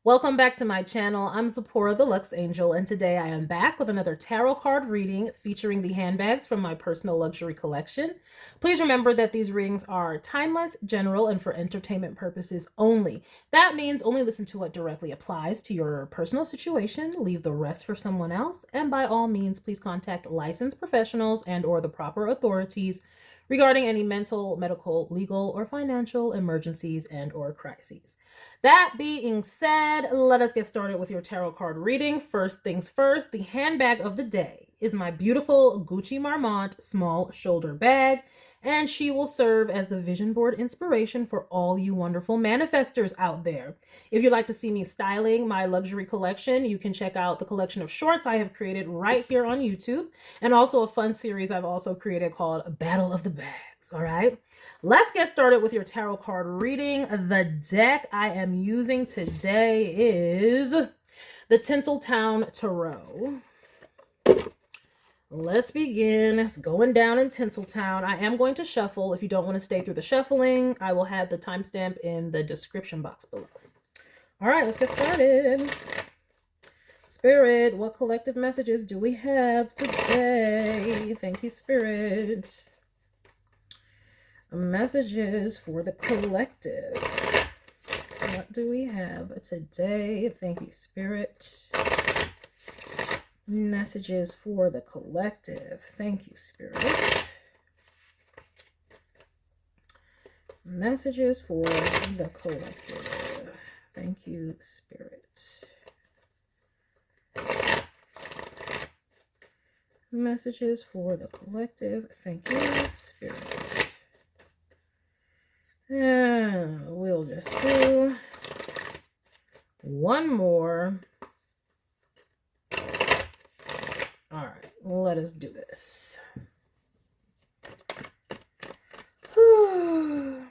Welcome back to my channel. I'm Zipporah the Luxe Angel, and today I am back with another tarot card reading featuring the handbags from my personal luxury collection. Please remember that these readings are timeless, general, and for entertainment purposes only. That means only listen to what directly applies to your personal situation, leave the rest for someone else, and by all means, please contact licensed professionals and/or the proper authorities regarding any mental, medical, legal, or financial emergencies and/or crises. That being said, let us get started with your tarot card reading. First things first, the handbag of the day is my beautiful Gucci Marmont small shoulder bag, and she will serve as the vision board inspiration for all you wonderful manifestors out there. If you'd like to see me styling my luxury collection, you can check out the collection of shorts I have created right here on YouTube, and also a fun series I've also created called Battle of the Bags. All right, let's get started with your tarot card reading. The deck I am using today is the Tinseltown Tarot. Let's begin. It's going down in Tinseltown. I am going to shuffle. If you don't want to stay through the shuffling, I will have the timestamp in the description box below. All right, let's get started. Spirit, what collective messages do we have today? Thank you, Spirit. Messages for the collective. What do we have today? Thank you, Spirit. Messages for the collective. Thank you, Spirit. Messages for the collective. Thank you, Spirit. Messages for the collective. Thank you, Spirit. And we'll just do one more. All right, let us do this. Ooh,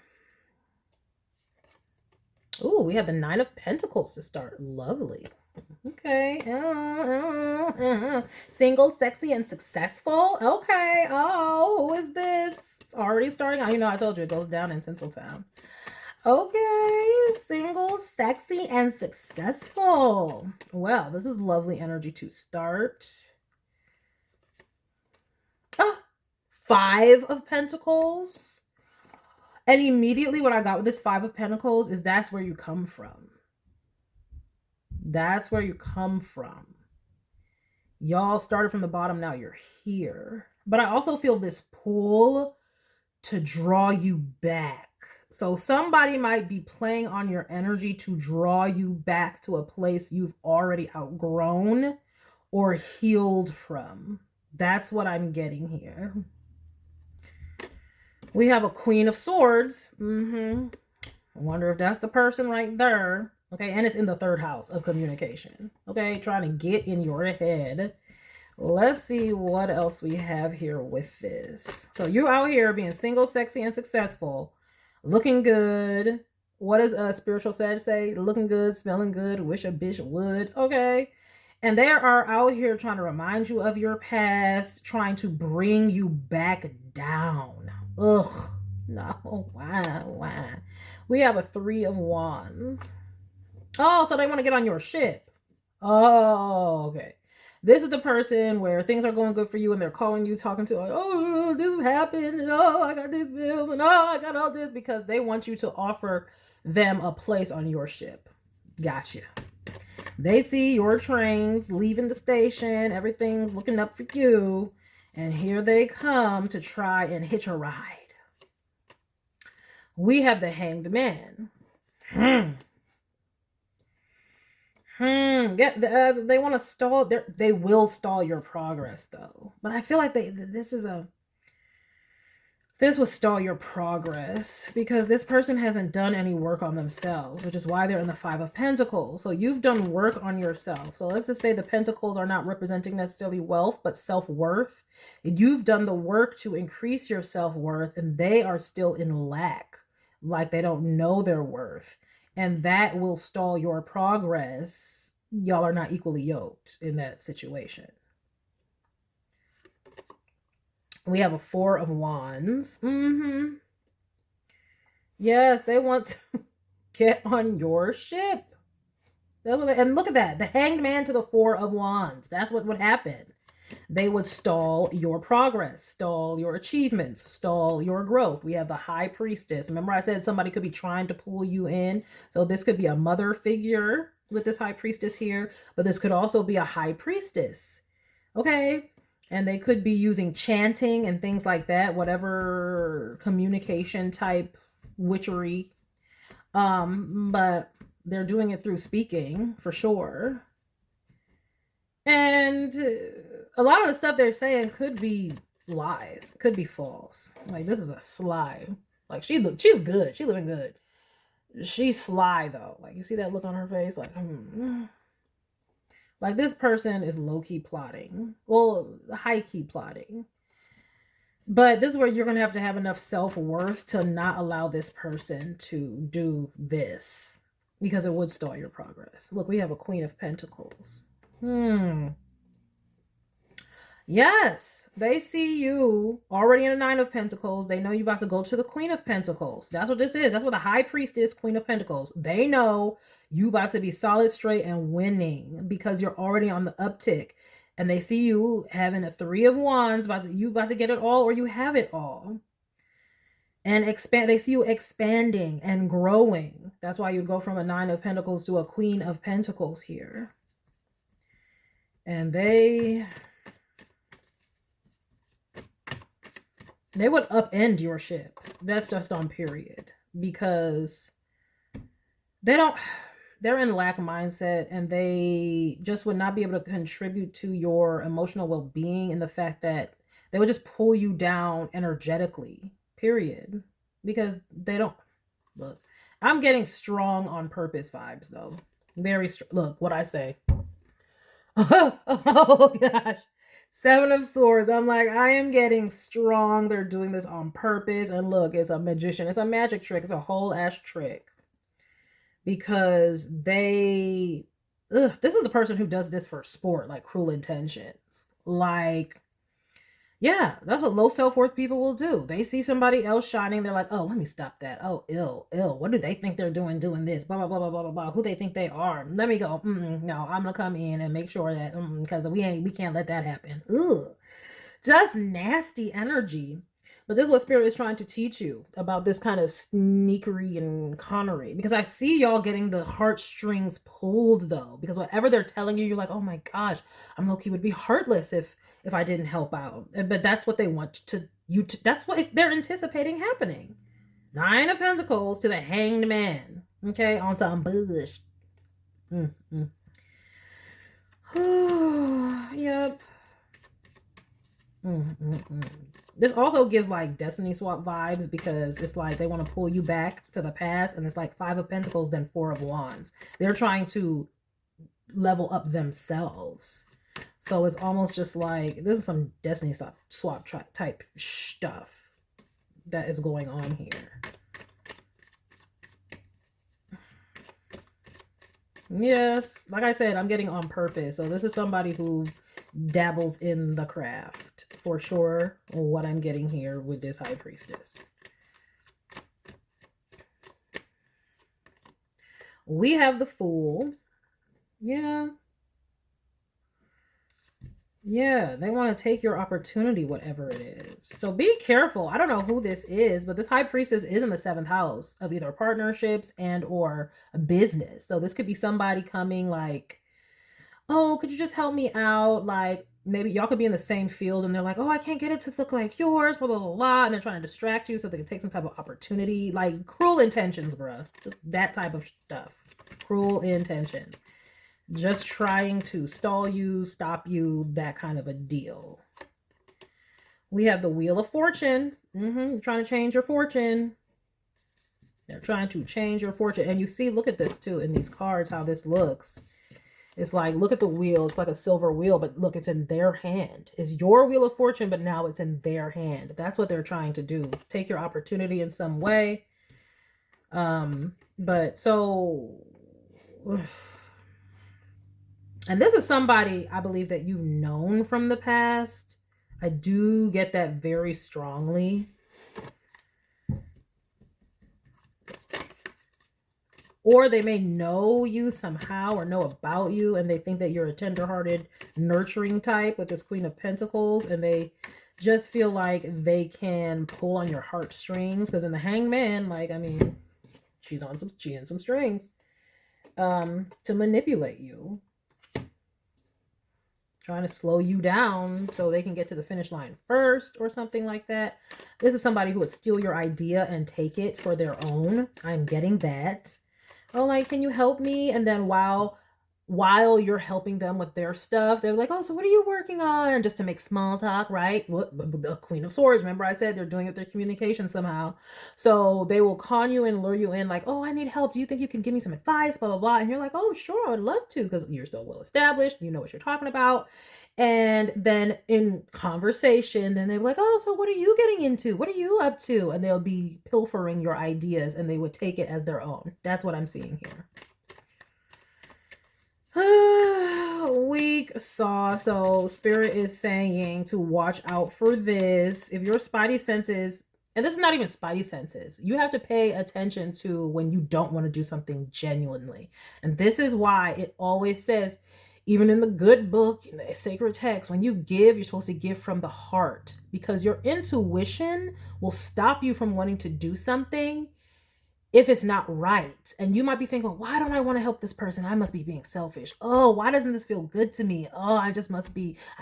we have the Nine of Pentacles to start. Lovely. Okay. Single, sexy, and successful. Okay. Oh, who is this? It's already starting out. You know, I told you it goes down in Tinseltown. Okay. Single, sexy, and successful. Well, this is lovely energy to start. Oh, Five of Pentacles. And immediately what I got with this Five of Pentacles is that's where you come from. That's where you come from. Y'all started from the bottom, now you're here. But I also feel this pull to draw you back. So somebody might be playing on your energy to draw you back to a place you've already outgrown or healed from. That's what I'm getting here. We have a Queen of Swords. I wonder if that's the person right there. Okay, and it's in the third house of communication. Okay, trying to get in your head. Let's see what else we have here with this. So you're out here being single, sexy, and successful. Looking good. What does a spiritual Sag say? Looking good, smelling good, wish a bitch would. Okay. And they are out here trying to remind you of your past, trying to bring you back down. Ugh. No. Why? We have a Three of Wands. Oh, so they want to get on your ship. Oh, okay. This is the person where things are going good for you and they're calling you, talking to like, oh, this has happened, and oh, I got these bills, and oh, I got all this, because they want you to offer them a place on your ship. Gotcha. They see your trains leaving the station, everything's looking up for you, and here they come to try and hitch a ride. We have the Hanged Man. Yeah, they want to stall. They will stall your progress, though. But I feel like this would stall your progress because this person hasn't done any work on themselves, which is why they're in the Five of Pentacles. So you've done work on yourself. So let's just say the Pentacles are not representing necessarily wealth, but self-worth. You've done the work to increase your self-worth, and they are still in lack, like they don't know their worth. And that will stall your progress. Y'all are not equally yoked in that situation. We have a Four of Wands. Yes, they want to get on your ship. And look at that. The Hanged Man to the Four of Wands. That's what would happen. They would stall your progress, stall your achievements, stall your growth. We have the High Priestess. Remember I said somebody could be trying to pull you in. So this could be a mother figure with this High Priestess here, but this could also be a High Priestess. Okay. And they could be using chanting and things like that, whatever communication type witchery. But they're doing it through speaking for sure. And a lot of the stuff they're saying could be lies, could be false. Like, this is a sly. Like, she's good. She's living good. She's sly, though. Like, you see that look on her face? Like, Like, this person is low-key plotting. Well, high-key plotting. But this is where you're going to have enough self-worth to not allow this person to do this. Because it would stall your progress. Look, we have a Queen of Pentacles. Yes, they see you already in a Nine of Pentacles. They know you're about to go to the Queen of Pentacles. That's what this is. That's what the High Priestess, Queen of Pentacles. They know you about to be solid, straight, and winning because you're already on the uptick. And they see you having a Three of Wands. You about to get it all, or you have it all. And expand. They see you expanding and growing. That's why you go from a Nine of Pentacles to a Queen of Pentacles here. And they would upend your ship. That's just on period. Because they're in lack mindset, and they just would not be able to contribute to your emotional well-being, in the fact that they would just pull you down energetically, period. Because they don't, look, I'm getting strong on purpose vibes though. Very strong. Look what I say. Oh gosh. Seven of Swords. I'm like, I am getting strong. They're doing this on purpose. And look, it's a magician. It's a magic trick. It's a whole ass trick. Because this is the person who does this for sport, like Cruel Intentions. Like, yeah, that's what low self-worth people will do. They see somebody else shining. They're like, oh, let me stop that. Oh, ill. What do they think they're doing this? Blah, blah, blah, blah, blah, blah, blah. Who they think they are. Let me go. No, I'm going to come in and make sure that, because we can't let that happen. Ugh. Just nasty energy. But this is what Spirit is trying to teach you about this kind of sneakery and connery. Because I see y'all getting the heartstrings pulled, though. Because whatever they're telling you, you're like, oh my gosh, I'm low-key would be heartless if I didn't help out. But that's what they want that's what they're anticipating happening. Nine of Pentacles to the Hanged Man. Okay, on some bush. Yep. This also gives like Destiny Swap vibes, because it's like they want to pull you back to the past, and it's like Five of Pentacles, then Four of Wands. They're trying to level up themselves. So it's almost just like, this is some Destiny Swap type stuff that is going on here. Yes, like I said, I'm getting on purpose. So this is somebody who dabbles in the craft for sure. What I'm getting here with this High Priestess. We have the Fool. Yeah. Yeah, they want to take your opportunity, whatever it is. So be careful. I don't know who this is, but this High Priestess is in the 7th house of either partnerships and or a business. So this could be somebody coming like, oh, could you just help me out? Like, maybe y'all could be in the same field, and they're like, oh, I can't get it to look like yours, blah, blah, blah, blah. And they're trying to distract you so they can take some type of opportunity. Like, Cruel Intentions, bruh. Just that type of stuff. Cruel Intentions. Just trying to stall you, stop you, that kind of a deal. We have the Wheel of Fortune. Trying to change your fortune. They're trying to change your fortune. And you see, look at this too in these cards, how this looks. It's like, look at the wheel. It's like a silver wheel, but look, it's in their hand. It's your Wheel of Fortune, but now it's in their hand. That's what they're trying to do. Take your opportunity in some way. But so... And this is somebody, I believe, that you've known from the past. I do get that very strongly. Or they may know you somehow or know about you, and they think that you're a tenderhearted, nurturing type with this Queen of Pentacles, and they just feel like they can pull on your heartstrings. Because in the Hangman, like, I mean, she in some strings to manipulate you, trying to slow you down so they can get to the finish line first or something like that. This is somebody who would steal your idea and take it for their own. I'm getting that. Oh, like, can you help me? And then while you're helping them with their stuff, they're like, oh, so what are you working on? Just to make small talk, right? What, the Queen of Swords, remember I said they're doing it with their communication somehow. So they will con you and lure you in like, oh, I need help. Do you think you can give me some advice? Blah, blah, blah. And you're like, oh, sure, I'd love to, because you're so well established. You know what you're talking about. And then in conversation, then they're like, oh, so what are you getting into? What are you up to? And they'll be pilfering your ideas and they would take it as their own. That's what I'm seeing here. Weak sauce. So Spirit is saying to watch out for this. If your spidey senses, and this is not even spidey senses, you have to pay attention to when you don't want to do something genuinely. And this is why it always says, even in the good book, in the sacred text, when you give, you're supposed to give from the heart, because your intuition will stop you from wanting to do something if it's not right. And you might be thinking, why don't I want to help this person? I must be being selfish. Oh, why doesn't this feel good to me? Oh, I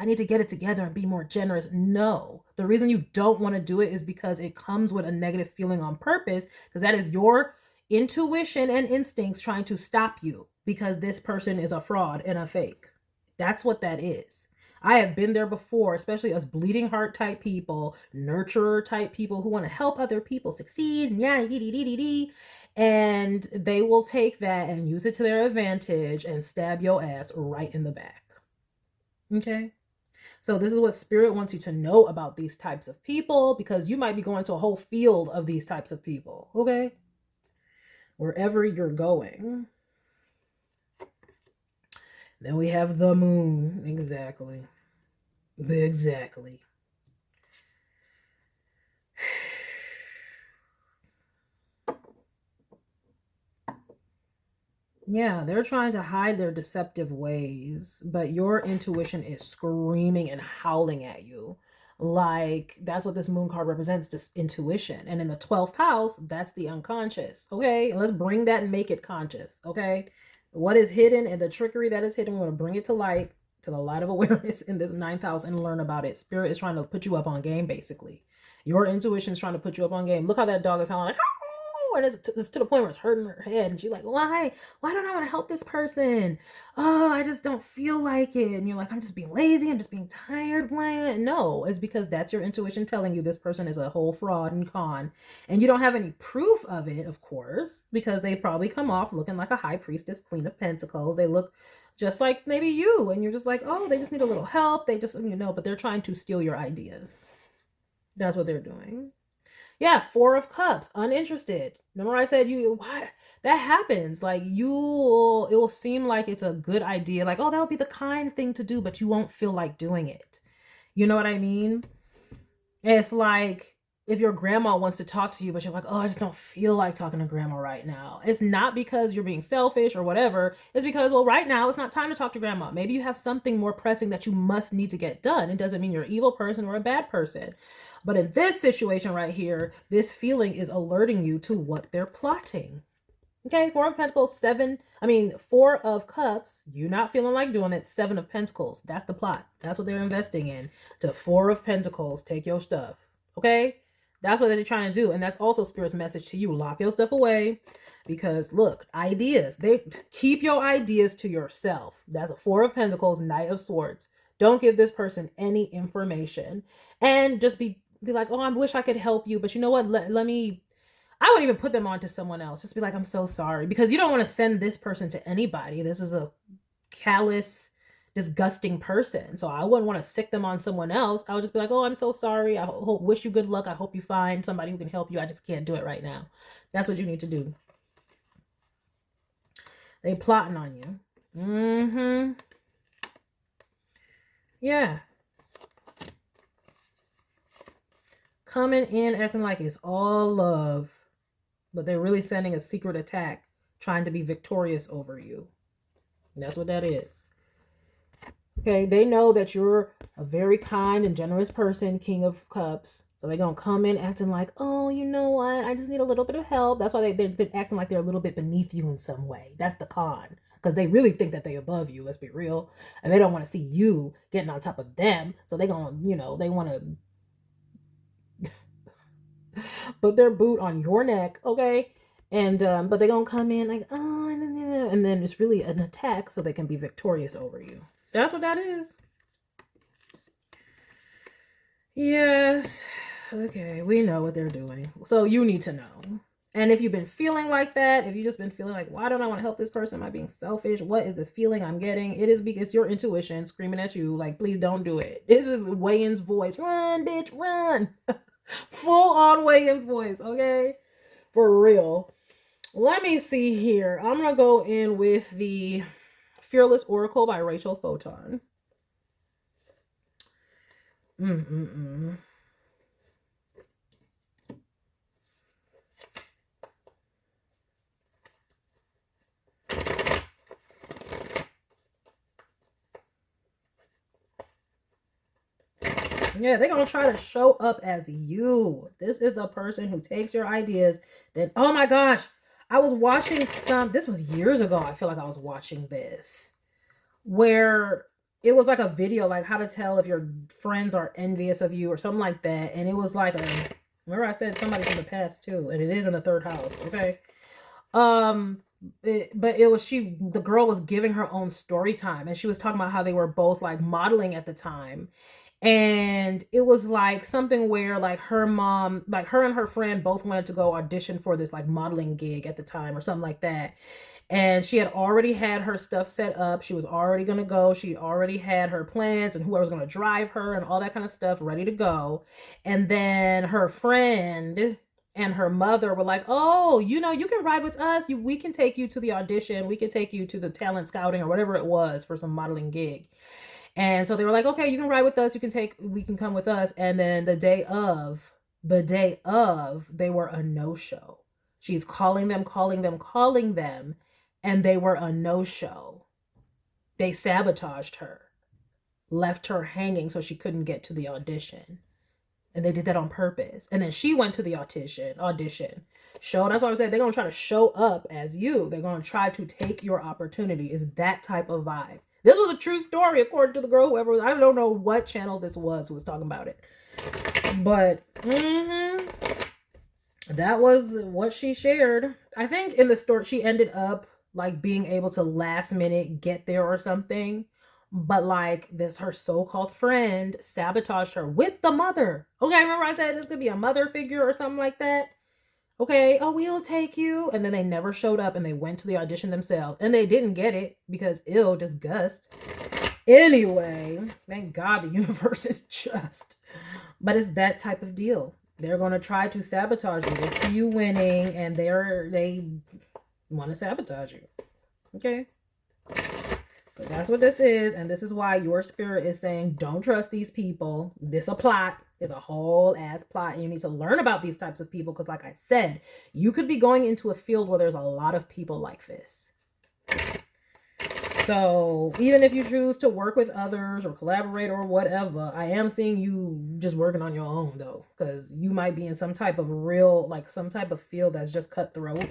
need to get it together and be more generous. No, the reason you don't want to do it is because it comes with a negative feeling on purpose, because that is your intuition and instincts trying to stop you, because this person is a fraud and a fake. That's what that is. I have been there before, especially us bleeding heart type people, nurturer type people who want to help other people succeed, and they will take that and use it to their advantage and stab your ass right in the back. Okay? So this is what Spirit wants you to know about these types of people, because you might be going to a whole field of these types of people. Okay? Wherever you're going. Then we have the Moon. Exactly. Yeah, they're trying to hide their deceptive ways, but your intuition is screaming and howling at you. Like, that's what this Moon card represents, this intuition. And in the 12th house, that's the unconscious. Okay, and let's bring that and make it conscious. Okay, what is hidden and the trickery that is hidden, we're going to bring it to light, to the light of awareness in this 9th house, and learn about it. Spirit is trying to put you up on game, basically. Your intuition is trying to put you up on game. Look how that dog is howling like, and it's to the point where it's hurting her head, and she's like, why don't I want to help this person? Oh, I just don't feel like it. And you're like, I'm just being lazy, I'm just being tired. Why? No, it's because that's your intuition telling you this person is a whole fraud and con, and you don't have any proof of it, of course, because they probably come off looking like a high priestess, Queen of Pentacles. They look just like maybe you, and you're just like, oh, they just need a little help, they just, but they're trying to steal your ideas. That's what they're doing. Yeah, 4 of Cups, uninterested. Remember I said why that happens? Like, it will seem like it's a good idea. Like, oh, that'll be the kind thing to do, but you won't feel like doing it. You know what I mean? It's like if your grandma wants to talk to you, but you're like, oh, I just don't feel like talking to grandma right now. It's not because you're being selfish or whatever. It's because, well, right now it's not time to talk to grandma. Maybe you have something more pressing that you must need to get done. It doesn't mean you're an evil person or a bad person. But in this situation right here, this feeling is alerting you to what they're plotting. Okay, 4 of Pentacles, 4 of Cups, you not feeling like doing it, 7 of Pentacles. That's the plot. That's what they're investing in. To 4 of Pentacles, take your stuff. Okay? That's what they're trying to do. And that's also Spirit's message to you. Lock your stuff away. Because look, ideas. They keep your ideas to yourself. That's a 4 of Pentacles, Knight of Swords. Don't give this person any information. And just be like, oh, I wish I could help you. But you know what? I wouldn't even put them on to someone else. Just be like, I'm so sorry. Because you don't want to send this person to anybody. This is a callous, disgusting person. So I wouldn't want to sick them on someone else. I would just be like, oh, I'm so sorry. I wish you good luck. I hope you find somebody who can help you. I just can't do it right now. That's what you need to do. They plotting on you. Yeah. Coming in acting like it's all love, but they're really sending a secret attack trying to be victorious over you. And that's what that is. Okay, they know that you're a very kind and generous person, King of Cups. So they're going to come in acting like, oh, you know what? I just need a little bit of help. That's why they're acting like they're a little bit beneath you in some way. That's the con. Because they really think that they're above you, let's be real. And they don't want to see you getting on top of them. So they're going to, they want to put their boot on your neck, okay? And, but they're going to come in like, oh, and then it's really an attack so they can be victorious over you. That's what that is. Yes. Okay, we know what they're doing. So you need to know. And if you've been feeling like that, if you've just been feeling like, why don't I want to help this person? Am I being selfish? What is this feeling I'm getting? It is because your intuition screaming at you, like, please don't do it. This is Wayne's voice. Run, bitch, run. Full on Wayne's voice, okay? For real. Let me see here. I'm going to go in with the Fearless Oracle by Rachel Photon. Yeah, they're going to try to show up as you. This is the person who takes your ideas. Then, oh my gosh, I was watching this was years ago. I feel like I was watching this where it was like a video, like how to tell if your friends are envious of you or something like that. And it was like remember I said somebody from the past too, and it is in the third house. Okay. But it was the girl was giving her own story time, and she was talking about how they were both like modeling at the time. And it was like something where like her mom, like her and her friend both wanted to go audition for this like modeling gig at the time or something like that. And she had already had her stuff set up. She was already going to go. She already had her plans and whoever was going to drive her and all that kind of stuff ready to go. And then her friend and her mother were like, oh, you can ride with us. We can take you to the audition. We can take you to the talent scouting or whatever it was for some modeling gig. And so they were like, okay, you can ride with us. We can come with us. And then the day of, they were a no-show. She's calling them. And they were a no-show. They sabotaged her, left her hanging so she couldn't get to the audition. And they did that on purpose. And then she went to the audition. Show. That's why I said they're going to try to show up as you. They're going to try to take your opportunity. Is that type of vibe. This was a true story, according to the girl, whoever, I don't know what channel this was who was talking about it. But that was what she shared. I think in the story, she ended up like being able to last minute get there or something. But like her so-called friend sabotaged her with the mother. Okay, remember I said this could be a mother figure or something like that? Okay, oh, we'll take you. And then they never showed up and they went to the audition themselves. And they didn't get it because disgust. Anyway, thank God the universe is just. But it's that type of deal. They're going to try to sabotage you. They see you winning and they want to sabotage you. Okay? But that's what this is. And this is why your spirit is saying, don't trust these people. This a plot. It's a whole ass plot. And you need to learn about these types of people. Because like I said, you could be going into a field where there's a lot of people like this. So even if you choose to work with others or collaborate or whatever, I am seeing you just working on your own though. Because you might be in some type of some type of field that's just cutthroat.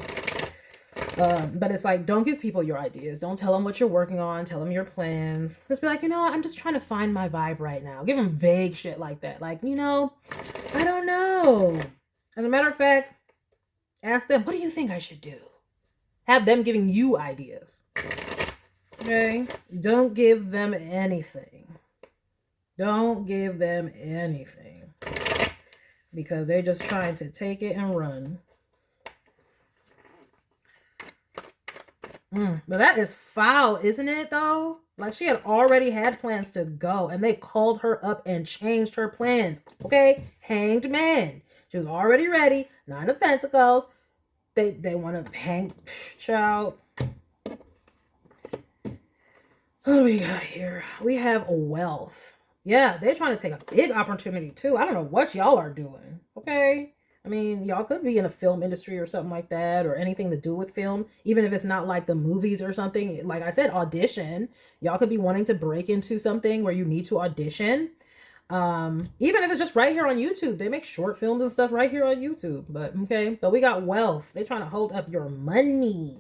But it's like, don't give people your ideas. Don't tell them what you're working on. Tell them your plans. Just be like, I'm just trying to find my vibe right now. Give them vague shit like that. Like, I don't know. As a matter of fact, ask them, what do you think I should do? Have them giving you ideas. Okay? Don't give them anything. Don't give them anything. Because they're just trying to take it and run. But that is foul, isn't it, though? Like, she had already had plans to go, and they called her up and changed her plans. Okay? Hanged man. She was already ready. 9 of Pentacles. They want to hang... Child. What do we got here? We have wealth. Yeah, they're trying to take a big opportunity, too. I don't know what y'all are doing. Okay? I mean, y'all could be in a film industry or something like that, or anything to do with film, even if it's not like the movies or something. Like I said, audition. Y'all could be wanting to break into something where you need to audition. Even if it's just right here on YouTube, they make short films and stuff right here on YouTube. But okay, but we got wealth. They're trying to hold up your money.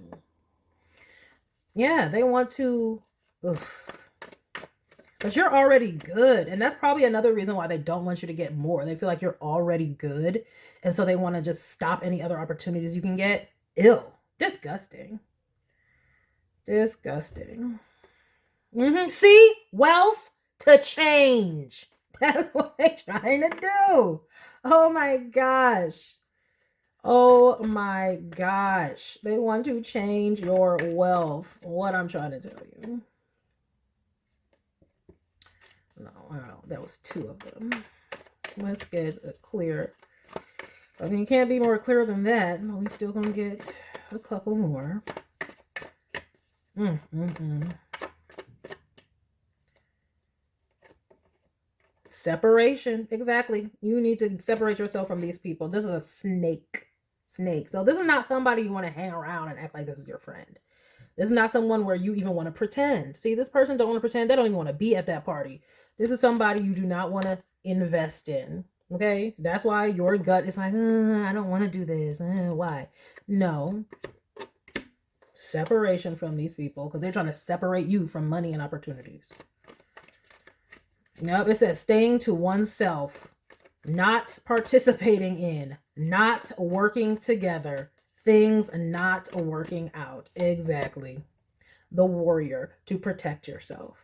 Yeah, they want to. Ugh. But you're already good. And that's probably another reason why they don't want you to get more. They feel like you're already good. And so they want to just stop any other opportunities you can get. Ew. Disgusting. Disgusting. See? Wealth to change. That's what they're trying to do. Oh my gosh. Oh my gosh. They want to change your wealth. What I'm trying to tell you. No, that was 2 of them. Let's get a clear. I mean, you can't be more clear than that. We still gonna get a couple more. Separation. Exactly. You need to separate yourself from these people. This is a snake. So this is not somebody you want to hang around and act like this is your friend. This is not someone where you even want to pretend. See, this person don't want to pretend. They don't even want to be at that party. This is somebody you do not want to invest in. Okay? That's why your gut is like, I don't want to do this. Why? No. Separation from these people because they're trying to separate you from money and opportunities. Nope, it says staying to oneself, not participating in, not working together, things not working out. Exactly. The warrior, to protect yourself.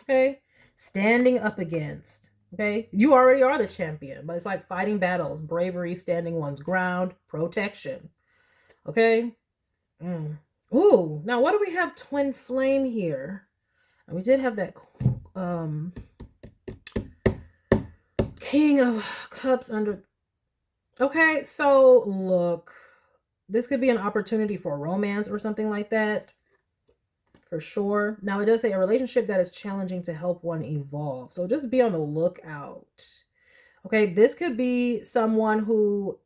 Okay? Standing up against. Okay? You already are the champion, but it's like fighting battles, bravery, standing one's ground, protection. Okay? Ooh, now what do we have twin flame here? We did have that King of Cups under. Okay, so look, this could be an opportunity for romance or something like that, for sure. Now it does say a relationship that is challenging to help one evolve, so just be on the lookout. Okay, this could be someone who,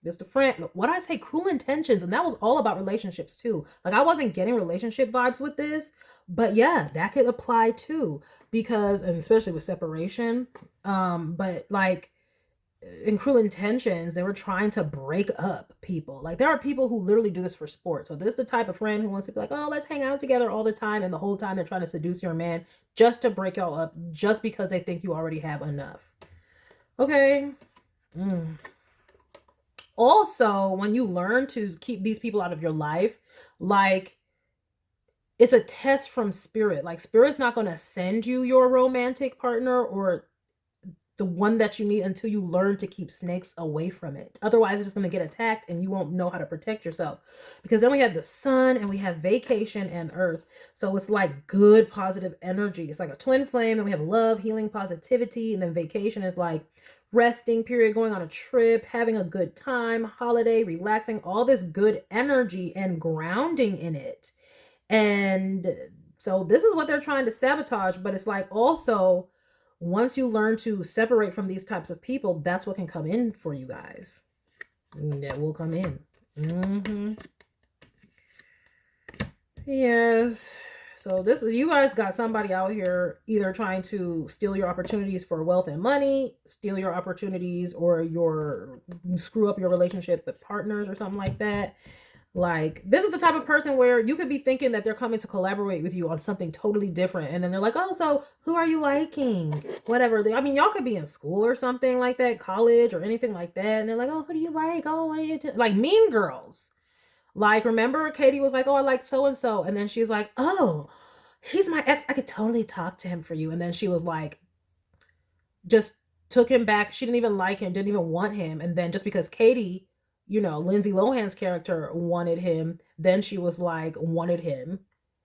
just a friend. What I say, cruel intentions, and that was all about relationships too. Like I wasn't getting relationship vibes with this, but yeah, that could apply too, because, and especially with separation, but like in cruel intentions, they were trying to break up people. Like there are people who literally do this for sport. So this is the type of friend who wants to be like, oh, let's hang out together all the time, and the whole time they're trying to seduce your man just to break y'all up, just because they think you already have enough. Okay. Also, when you learn to keep these people out of your life, like it's a test from spirit. Like spirit's not going to send you your romantic partner or the one that you need until you learn to keep snakes away from it. Otherwise, it's just going to get attacked and you won't know how to protect yourself. Because then we have the sun and we have vacation and earth. So it's like good, positive energy. It's like a twin flame. And we have love, healing, positivity. And then vacation is like resting period, going on a trip, having a good time, holiday, relaxing, all this good energy and grounding in it. And so this is what they're trying to sabotage. But it's like also, once you learn to separate from these types of people, that's what can come in for you guys. That will come in. Yes. So this is, you guys got somebody out here either trying to steal your opportunities for wealth and money, steal your opportunities, or screw up your relationship with partners or something like that. Like, this is the type of person where you could be thinking that they're coming to collaborate with you on something totally different. And then they're like, oh, so who are you liking? Whatever. I mean, y'all could be in school or something like that, college or anything like that. And they're like, oh, who do you like? Oh, what are you doing? Like Mean Girls. Like, remember Katie was like, oh, I like so-and-so. And then she's like, oh, he's my ex. I could totally talk to him for you. And then she was like, just took him back. She didn't even like him, didn't even want him. And then just because Katie, you know, Lindsay Lohan's character wanted him, then she was like, wanted him.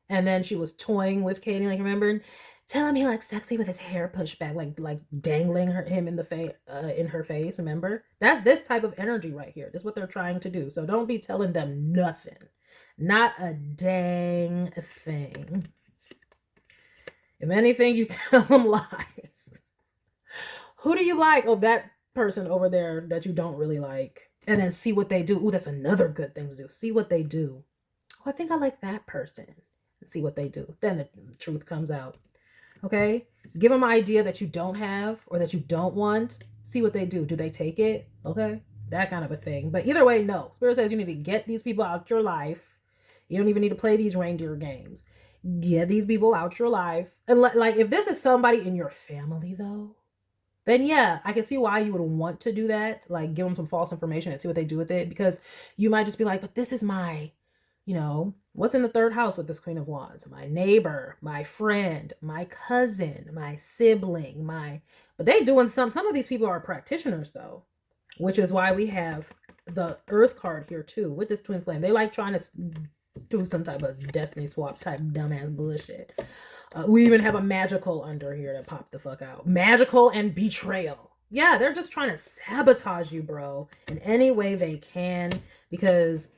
And then she was toying with Katie, like, remember, telling me like sexy with his hair pushed back, like dangling him in the face, in her face. Remember, that's this type of energy right here. This is what they're trying to do. So don't be telling them nothing, not a dang thing. If anything, you tell them lies. Who do you like? Oh, that person over there that you don't really like, and then see what they do. Ooh, that's another good thing to do. See what they do. Oh, I think I like that person. And see what they do. Then the truth comes out. Okay? Give them an idea that you don't have or that you don't want. See what they do. Do they take it? Okay? That kind of a thing. But either way, no. Spirit says you need to get these people out your life. You don't even need to play these reindeer games. Get these people out your life. And like, if this is somebody in your family, though, then yeah, I can see why you would want to do that. Like, give them some false information and see what they do with it. Because you might just be like, but this is my, what's in the third house with this Queen of Wands? My neighbor, my friend, my cousin, my sibling, but they doing some of these people are practitioners though, which is why we have the Earth card here too with this twin flame. They like trying to do some type of destiny swap type dumbass bullshit. We even have a magical under here that popped the fuck out. Magical and betrayal. Yeah, they're just trying to sabotage you, bro, in any way they can, because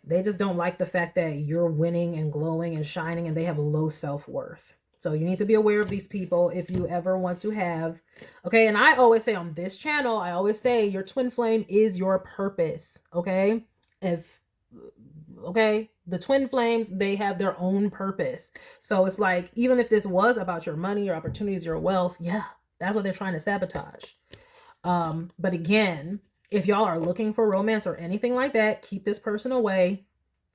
they just don't like the fact that you're winning and glowing and shining, and they have low self-worth. So you need to be aware of these people if you ever want to have. Okay, and I always say on this channel, I always say your twin flame is your purpose. Okay, the twin flames, they have their own purpose. So it's like, even if this was about your money, your opportunities, your wealth, yeah, that's what they're trying to sabotage. But again, if y'all are looking for romance or anything like that, keep this person away.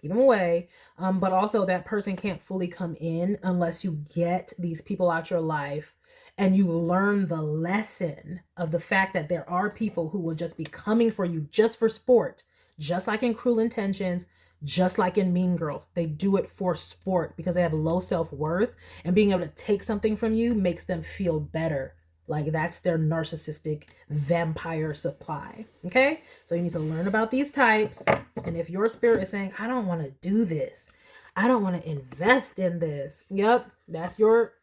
Keep them away. But also, that person can't fully come in unless you get these people out your life and you learn the lesson of the fact that there are people who will just be coming for you just for sport, just like in Cruel Intentions, just like in Mean Girls. They do it for sport because they have low self-worth, and being able to take something from you makes them feel better. Like, that's their narcissistic vampire supply. Okay? So you need to learn about these types. And if your spirit is saying, I don't want to do this, I don't want to invest in this. Yep, that's your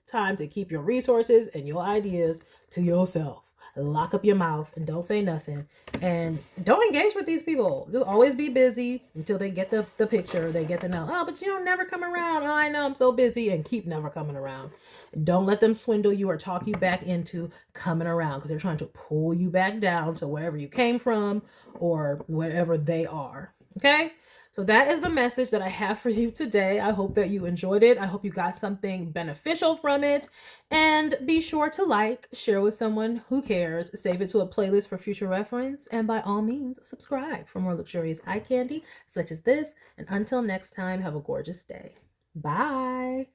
time to keep your resources and your ideas to yourself. Lock up your mouth and don't say nothing. And don't engage with these people. Just always be busy until they get the picture. They get to know, oh, but you don't never come around. Oh, I know, I'm so busy. And keep never coming around. Don't let them swindle you or talk you back into coming around, because they're trying to pull you back down to wherever you came from or wherever they are. Okay? So that is the message that I have for you today. I hope that you enjoyed it. I hope you got something beneficial from it. And be sure to like, share with someone who cares, save it to a playlist for future reference, and by all means, subscribe for more luxurious eye candy such as this. And until next time, have a gorgeous day. Bye.